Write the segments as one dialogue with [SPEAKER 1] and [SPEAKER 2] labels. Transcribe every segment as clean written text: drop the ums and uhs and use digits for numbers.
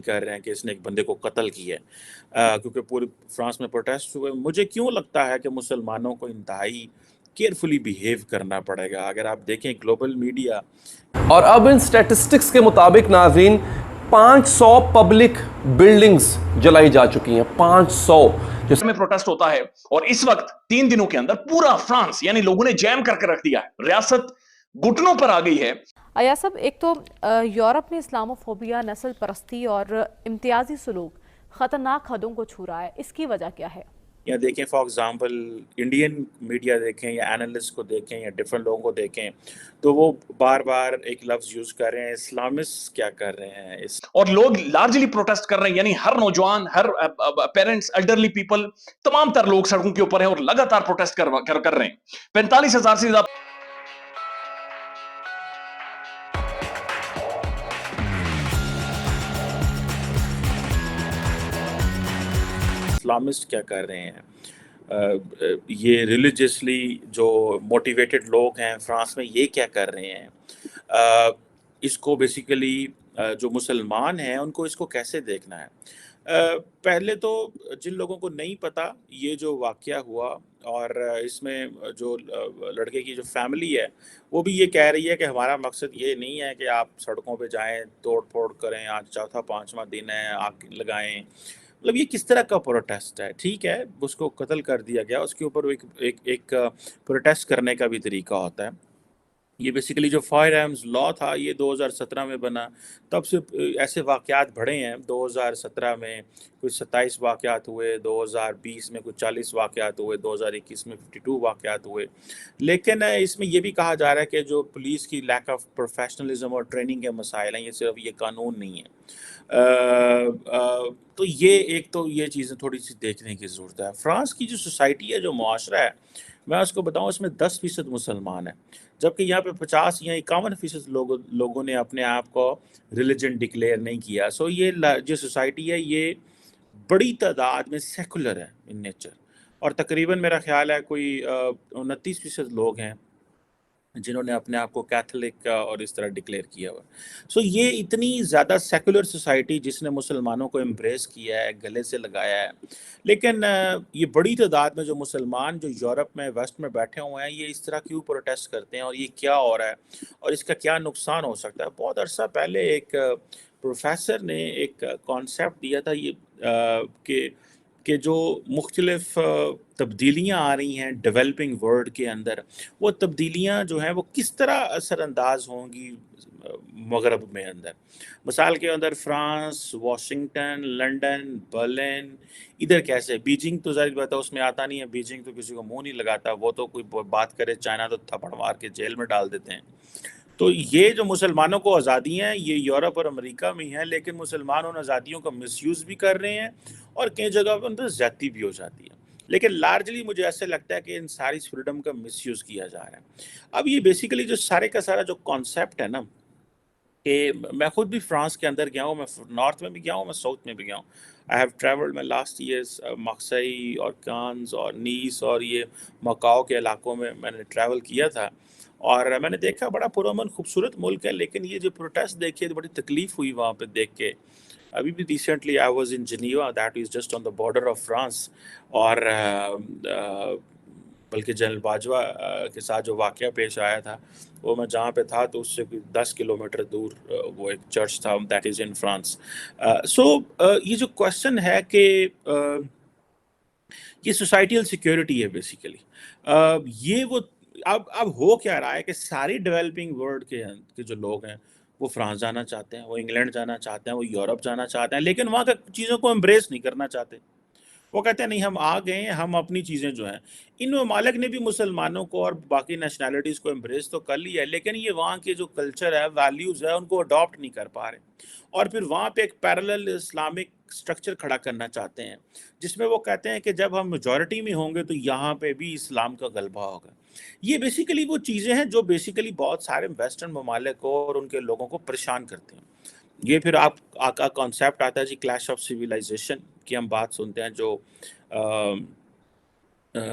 [SPEAKER 1] کر رہے ہیں کہ اس نے ایک بندے کو قتل کیا ہے، کیونکہ پورے فرانس میں پروٹیسٹ ہوئے۔ مجھے کیوں لگتا ہے کہ مسلمانوں کو انتہائی کیئرفلی بیہیو کرنا پڑے گا۔ اگر آپ دیکھیں گلوبل میڈیا،
[SPEAKER 2] اور اب ان سٹیٹسٹکس کے مطابق ناظرین 500 پبلک بلڈنگز جلائی جا چکی ہیں، 500
[SPEAKER 3] جس میں پروٹیسٹ ہوتا ہے، اور اس وقت 3 دنوں کے اندر پورا فرانس یعنی لوگوں نے جیم کر کے رکھ دیا ہے، ریاست گھٹنوں پر آ گئی ہے۔
[SPEAKER 4] ایاز صاحب، ایک تو یورپ میں اسلاموفوبیا، نسل پرستی اور امتیازی سلوک خطرناک حدوں کو چھو رہا ہے، اس کی وجہ کیا ہے؟
[SPEAKER 1] یا دیکھیں فار ایگزامپل انڈین میڈیا دیکھیں یا اینالسٹ کو دیکھیں یا ڈفرینٹ لوگوں کو دیکھیں تو وہ بار بار ایک لفظ یوز کر رہے ہیں، اسلامسٹ کیا کر رہے ہیں
[SPEAKER 3] اور لوگ لارجلی پروٹیسٹ کر رہے ہیں، یعنی ہر نوجوان، ہر پیرنٹس، ایلڈرلی پیپل، تمام تر لوگ سڑکوں کے اوپر ہیں اور لگاتار پروٹیسٹ کر رہے ہیں۔ 45,000 سے زیادہ
[SPEAKER 1] اسلامسٹ کیا کر رہے ہیں، یہ ریلیجیسلی جو موٹیویٹڈ لوگ ہیں فرانس میں یہ کیا کر رہے ہیں، اس کو بیسیکلی جو مسلمان ہیں ان کو اس کو کیسے دیکھنا ہے۔ پہلے تو جن لوگوں کو نہیں پتہ یہ جو واقعہ ہوا، اور اس میں جو لڑکے کی جو فیملی ہے وہ بھی یہ کہہ رہی ہے کہ ہمارا مقصد یہ نہیں ہے کہ آپ سڑکوں پہ جائیں، توڑ پھوڑ کریں، آج چوتھا پانچواں دن ہے، آگ لگائیں۔ مطلب یہ کس طرح کا پروٹیسٹ ہے؟ ٹھیک ہے اس کو قتل کر دیا گیا، اس کے اوپر ایک پروٹیسٹ کرنے کا بھی طریقہ ہوتا ہے۔ یہ بیسیکلی جو فائر آرمز لا تھا یہ 2017 میں بنا، تب سے ایسے واقعات بڑھے ہیں۔ 2017 میں کچھ 27 واقعات ہوئے، 2020 میں کچھ 40 واقعات ہوئے، 2021 میں 52 واقعات ہوئے۔ لیکن اس میں یہ بھی کہا جا رہا ہے کہ جو پولیس کی لیک آف پروفیشنلزم اور ٹریننگ کے مسائل ہیں، یہ صرف یہ قانون نہیں ہے۔ تو یہ چیزیں تھوڑی سی دیکھنے کی ضرورت ہے۔ فرانس کی جو سوسائٹی ہے، جو معاشرہ ہے، میں اس کو بتاؤں اس میں 10% مسلمان ہیں، جبکہ یہاں پہ 50 یا 51% لوگوں نے اپنے آپ کو ریلیجن ڈکلیئر نہیں کیا۔ سو یہ جو سوسائٹی ہے یہ بڑی تعداد میں سیکولر ہے ان نیچر، اور تقریباً میرا خیال ہے کوئی 29% لوگ ہیں جنہوں نے اپنے آپ کو کیتھولک اور اس طرح ڈکلیئر کیا ہوا۔ سو یہ اتنی زیادہ سیکولر سوسائٹی جس نے مسلمانوں کو امبریس کیا ہے، گلے سے لگایا ہے، لیکن یہ بڑی تعداد میں جو مسلمان جو یورپ میں ویسٹ میں بیٹھے ہوئے ہیں، یہ اس طرح کیوں پروٹیسٹ کرتے ہیں اور یہ کیا ہو رہا ہے اور اس کا کیا نقصان ہو سکتا ہے؟ بہت عرصہ پہلے ایک پروفیسر نے ایک کانسیپٹ دیا تھا یہ کہ جو مختلف تبدیلیاں آ رہی ہیں ڈیولپنگ ورلڈ کے اندر، وہ تبدیلیاں جو ہیں وہ کس طرح اثر انداز ہوں گی مغرب میں اندر۔ مثال کے اندر فرانس، واشنگٹن، لنڈن، برلن، ادھر کیسے؟ بیجنگ تو ظاہر بات ہے اس میں آتا نہیں ہے، بیجنگ تو کسی کو منہ نہیں لگاتا، وہ تو کوئی بات کرے چائنا تو تھپڑ مار کے جیل میں ڈال دیتے ہیں۔ تو یہ جو مسلمانوں کو آزادی ہیں یہ یورپ اور امریکہ میں ہیں، لیکن مسلمان ان آزادیوں کا مس یوز بھی کر رہے ہیں اور کئی جگہ پر اندر زیادتی بھی ہو جاتی ہے۔ لیکن لارجلی مجھے ایسے لگتا ہے کہ ان ساری فریڈم کا مس یوز کیا جا رہا ہے۔ اب یہ بیسیکلی جو سارے کا سارا جو کانسیپٹ ہے نا، کہ میں خود بھی فرانس کے اندر گیا ہوں، میں نارتھ میں بھی گیا ہوں، میں ساؤتھ میں بھی گیا ہوں۔ آئی ہیو ٹریولڈ میں لاسٹ ایئرس مارسیئی اور کانز اور نیس اور یہ مکاؤ کے علاقوں میں نے ٹریول کیا تھا، اور میں نے دیکھا بڑا پرامن خوبصورت ملک ہے، لیکن یہ جو پروٹیسٹ دیکھے تو بڑی تکلیف ہوئی وہاں پہ دیکھ کے۔ ابھی بھی recently I was in Geneva, that is just on the border of France, اور بلکہ جنرل باجوہ کے ساتھ جو واقعہ پیش آیا تھا وہ میں جہاں پہ تھا تو اس سے 10 کلومیٹر دور وہ ایک چرچ تھا، دیٹ از ان فرانس۔ سو یہ جو کوشچن ہے کہ یہ سوسائٹیل سیکیورٹی ہے بیسیکلی، یہ وہ اب ہو کیا رہا ہے کہ ساری ڈیولپنگ ورلڈ کے جو لوگ ہیں وہ فرانس جانا چاہتے ہیں، وہ انگلینڈ جانا چاہتے ہیں، وہ یورپ جانا چاہتے ہیں، لیکن وہاں کا چیزوں کو امبریس نہیں کرنا چاہتے۔ وہ کہتے ہیں نہیں ہم آ گئے ہیں، ہم اپنی چیزیں جو ہیں، ان ممالک نے بھی مسلمانوں کو اور باقی نیشنلٹیز کو امبریس تو کر لیا ہے، لیکن یہ وہاں کے جو کلچر ہے، ویلیوز ہے، ان کو اڈاپٹ نہیں کر پا رہے، اور پھر وہاں پہ ایک پیرلل اسلامک سٹرکچر کھڑا کرنا چاہتے ہیں جس میں وہ کہتے ہیں کہ جب ہم میجورٹی میں ہوں گے تو یہاں پہ بھی اسلام کا غلبہ ہوگا۔ یہ بیسیکلی وہ چیزیں ہیں جو بیسیکلی بہت سارے ویسٹرن ممالک کو اور ان کے لوگوں کو پریشان کرتے ہیں۔ یہ پھر آپ کا کانسیپٹ آتا ہے جی کلیش آف سویلائزیشن کی ہم بات سنتے ہیں، جو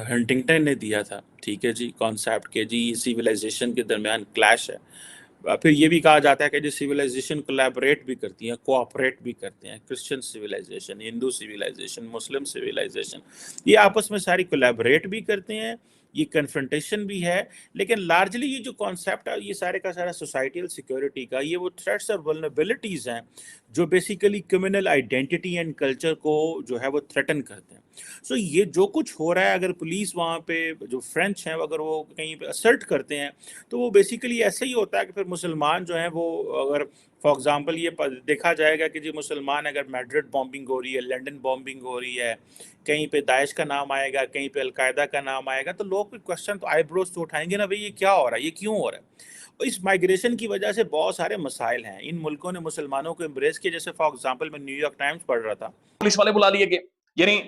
[SPEAKER 1] ہنٹنگٹن نے دیا تھا، ٹھیک ہے جی، کانسیپٹ کہ جی سیولائزیشن کے درمیان کلیش ہے۔ پھر یہ بھی کہا جاتا ہے کہ جو سویلائزیشن کولیبریٹ بھی کرتی ہیں، کوآپریٹ بھی کرتے ہیں، کرسچن سویلائزیشن، ہندو سویلائزیشن، مسلم سویلائزیشن، یہ آپس میں ساری کولیبریٹ بھی کرتے ہیں، یہ کنفرنٹیشن بھی ہے. لیکن لارجلی یہ جو کانسیپٹ ہے یہ سارے کا سارا سوسائٹیل سیکورٹی کا، یہ وہ تھریٹس اور ولنریبلٹیز ہیں جو basically communal identity and culture کو جو ہے وہ تھریٹن کرتے ہیں. سو یہ جو کچھ ہو رہا ہے، اگر پولیس وہاں پہ جو فرینچ ہیں اگر وہ کہیں پہ اسرٹ کرتے ہیں تو وہ بیسیکلی ایسے ہی ہوتا ہے کہ پھر مسلمان جو ہیں وہ، اگر فار ایگزامپل یہ دیکھا جائے گا کہ جی مسلمان اگر میڈرڈ بامبنگ ہو رہی ہے، لنڈن بامبنگ ہو رہی ہے، کہیں پہ داعش کا نام آئے گا، کہیں پہ القاعدہ کا نام آئے گا، تو لوگ پھر کوشچن تو آئی بروز تو اٹھائیں گے نا، بھئی یہ کیا ہو رہا ہے، یہ کیوں ہو رہا ہے. اس مائگریشن کی وجہ سے بہت سارے مسائل ہیں. ان ملکوں نے مسلمانوں کو امبریس کیا، جیسے فار ایگزامپل میں نیو یارک ٹائمز پڑھ رہا تھا،
[SPEAKER 3] پولیس والے بلا لیے گئے، یعنی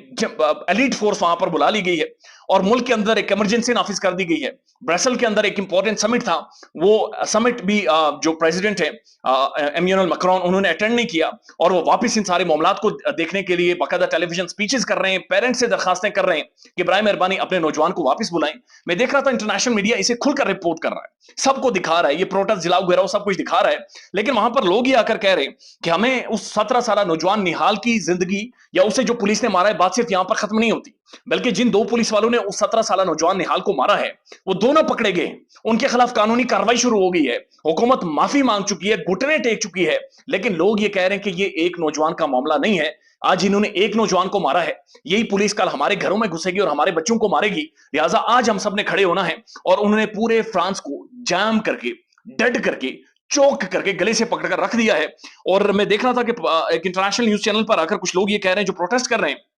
[SPEAKER 3] ایلیٹ فورس وہاں پر بلا لی گئی ہے اور ملک کے اندر ایک ایمرجنسی نافذ کر دی گئی ہے. برسل کے اندر ایک امپورٹنٹ سمٹ تھا، وہ سمٹ بھی جو پریزیڈنٹ ہے ایمانوئل میکرون، انہوں نے اٹینڈ نہیں کیا اور وہ واپس ان سارے معاملات کو دیکھنے کے لیے باقاعدہ ٹیلی ویژن سپیچز کر رہے ہیں، پیرنٹس سے درخواستیں کر رہے ہیں کہ برائے مہربانی اپنے نوجوان کو واپس بلائیں. میں دیکھ رہا تھا انٹرنیشنل میڈیا اسے کھل کر رپورٹ کر رہا ہے، سب کو دکھا رہا ہے، یہ پروٹیسٹ جلاؤ گھیراؤ سب کچھ دکھا رہا ہے. لیکن وہاں پر لوگ یہ آ کر کہہ رہے ہیں کہ ہمیں اس 17 سالہ نوجوان نہال کی زندگی یا اسے جو پولیس نے مارا ہے، بات صرف یہاں پر ختم نہیں ہوتی، بلکہ جن 2 پولیس والوں نے اس 17 سالہ نوجوان نہال کو مارا ہے وہ دونوں پکڑے گئے ہیں، ان کے خلاف قانونی کارروائی شروع ہو گئی ہے، حکومت معافی مانگ چکی ہے، گھٹنے ٹیک چکی ہے. لیکن لوگ یہ کہہ رہے ہیں کہ یہ ایک نوجوان کا معاملہ نہیں ہے، آج انہوں نے ایک نوجوان کو مارا ہے، یہی پولیس کل ہمارے گھروں میں گھسے گی اور ہمارے بچوں کو مارے گی. لہٰذا آج ہم سب نے کھڑے ہونا ہے. اور انہوں نے پورے فرانس کو جام کر کے، ڈٹ کر کے، چوک کر کے گلے سے پکڑ کر رکھ دیا ہے. اور میں دیکھ رہا تھا کہ ایک انٹرنیشنل نیوز چینل پر آ کر کچھ لوگ یہ کہہ رہے ہیں جو پروٹیسٹ کر رہے ہیں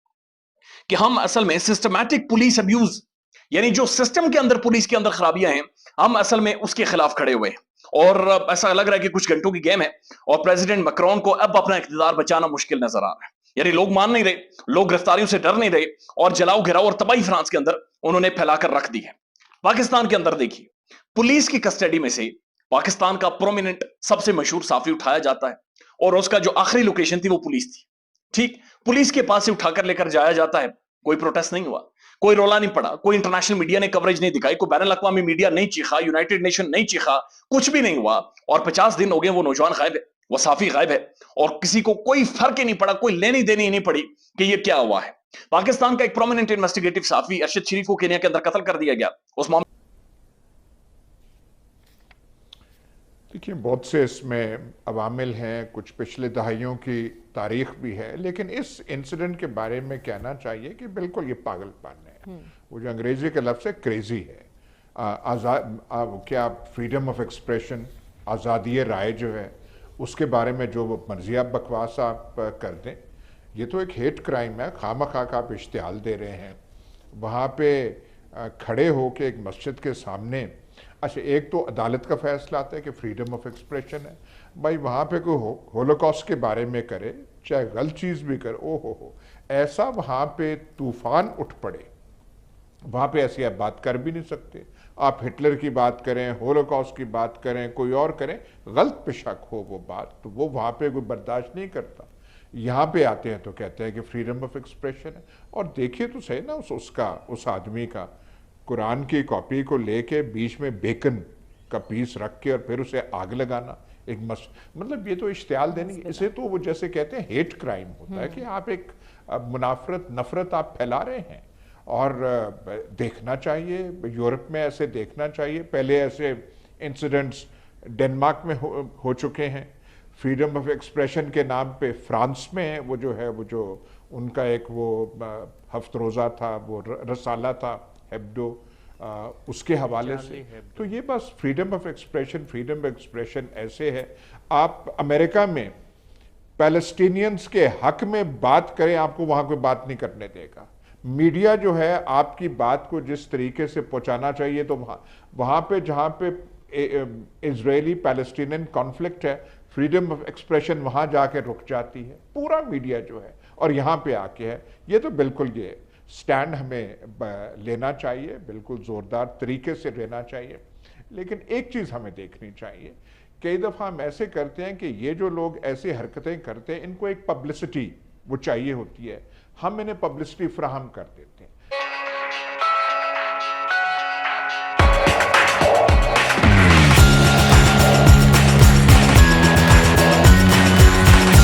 [SPEAKER 3] کہ ہم اصل میں سسٹمیٹک پولیس ابیوز، یعنی جو سسٹم کے اندر پولیس کے اندر خرابیاں ہیں، ہم اصل میں اس کے خلاف کھڑے ہوئے ہیں. اور ایسا لگ رہا ہے کہ کچھ گھنٹوں کی گیم ہے اور پریزیڈنٹ میکرون کو اب اپنا اقتدار بچانا مشکل نظر آ رہا ہے. یعنی لوگ مان نہیں رہے، لوگ گرفتاریوں سے ڈر نہیں رہے اور جلاؤ گھراؤ اور تباہی فرانس کے اندر انہوں نے پھیلا کر رکھ دی ہے. پاکستان کے اندر دیکھیے، پولیس کی کسٹڈی میں سے پاکستان کا پرومیننٹ سب سے مشہور صحافی اٹھایا جاتا ہے اور اس کا جو آخری لوکیشن تھی وہ پولیس تھی. ٹھیک، پولیس کے پاس سے اٹھا کر لے کر جایا جاتا ہے، کوئی پروٹیسٹ نہیں ہوا، کوئی رولا نہیں پڑا، کوئی انٹرنیشنل میڈیا نے کوریج نہیں دکھائی، کوئی بین الاقوامی میڈیا نہیں چیخا، یونائٹڈ نیشن نہیں چیخا، کچھ بھی نہیں ہوا. اور 50 دن ہو گئے وہ نوجوان غائب ہے، وہ صحافی غائب ہے اور کسی کو کوئی فرق ہی نہیں پڑا، کوئی لینی دینی ہی نہیں پڑی کہ یہ کیا ہوا ہے. پاکستان کا ایک پرومیننٹ انویسٹیگیٹو صحافی ارشد شریف کو کینیا کے اندر قتل کر دیا گیا. اس معاملے
[SPEAKER 5] دیکھیے بہت سے اس میں عوامل ہیں، کچھ پچھلے دہائیوں کی تاریخ بھی ہے، لیکن اس انسیڈنٹ کے بارے میں کہنا چاہیے کہ بالکل یہ پاگل پن ہے. وہ جو انگریزی کا لفظ ہے کریزی ہے. کیا فریڈم آف ایکسپریشن، آزادی رائے جو ہے اس کے بارے میں جو مرضی آپ بکواس آپ کر دیں، یہ تو ایک ہیٹ کرائم ہے. خواہ آپ اشتعال دے رہے ہیں وہاں پہ کھڑے ہو کے ایک مسجد کے سامنے. اچھا، ایک تو عدالت کا فیصلہ آتا ہے کہ فریڈم آف ایکسپریشن ہے، بھائی وہاں پہ کوئی ہولوکاسٹ کے بارے میں کرے، چاہے غلط چیز بھی کرے، ہو ایسا وہاں پہ طوفان اٹھ پڑے، وہاں پہ ایسی آپ بات کر بھی نہیں سکتے. آپ ہٹلر کی بات کریں، ہولوکاسٹ کی بات کریں، کوئی اور کریں، غلط پہ شک ہو وہ بات، تو وہ وہاں پہ کوئی برداشت نہیں کرتا. یہاں پہ آتے ہیں تو کہتے ہیں کہ فریڈم آف ایکسپریشن ہے. اور دیکھیے تو صحیح نا اس آدمی کا قرآن کی کاپی کو لے کے بیچ میں بیکن کا پیس رکھ کے اور پھر اسے آگ لگانا، ایک مطلب یہ تو اشتعال دینی، اسے تو وہ جیسے کہتے ہیں ہیٹ کرائم ہوتا ہے کہ آپ ایک منافرت، نفرت آپ پھیلا رہے ہیں. اور دیکھنا چاہیے، یورپ میں ایسے دیکھنا چاہیے. پہلے ایسے انسیڈنٹس ڈنمارک میں ہو چکے ہیں. فریڈم آف ایکسپریشن کے نام پہ فرانس میں وہ جو ان کا ایک وہ ہفت روزہ تھا، وہ رسالہ تھا ہیبڈو، اس کے حوالے سے. تو یہ بس فریڈم آف ایکسپریشن ایسے ہے. آپ امریکہ میں پیلسٹینینز کے حق میں بات کریں، آپ کو وہاں کوئی بات نہیں کرنے دے گا. میڈیا جو ہے آپ کی بات کو جس طریقے سے پہنچانا چاہیے، تو وہاں پہ جہاں پہ اسرائیلی پیلسٹینین کانفلکٹ ہے، فریڈم آف ایکسپریشن وہاں جا کے رک جاتی ہے پورا میڈیا جو ہے، اور یہاں پہ آ کے ہے. یہ تو بالکل یہ سٹینڈ ہمیں لینا چاہیے، بالکل زوردار طریقے سے لینا چاہیے. لیکن ایک چیز ہمیں دیکھنی چاہیے، کئی دفعہ ہم ایسے کرتے ہیں کہ یہ جو لوگ ایسی حرکتیں کرتے ہیں، ان کو ایک پبلسٹی وہ چاہیے ہوتی ہے، ہم انہیں پبلسٹی فراہم کر دیتے ہیں.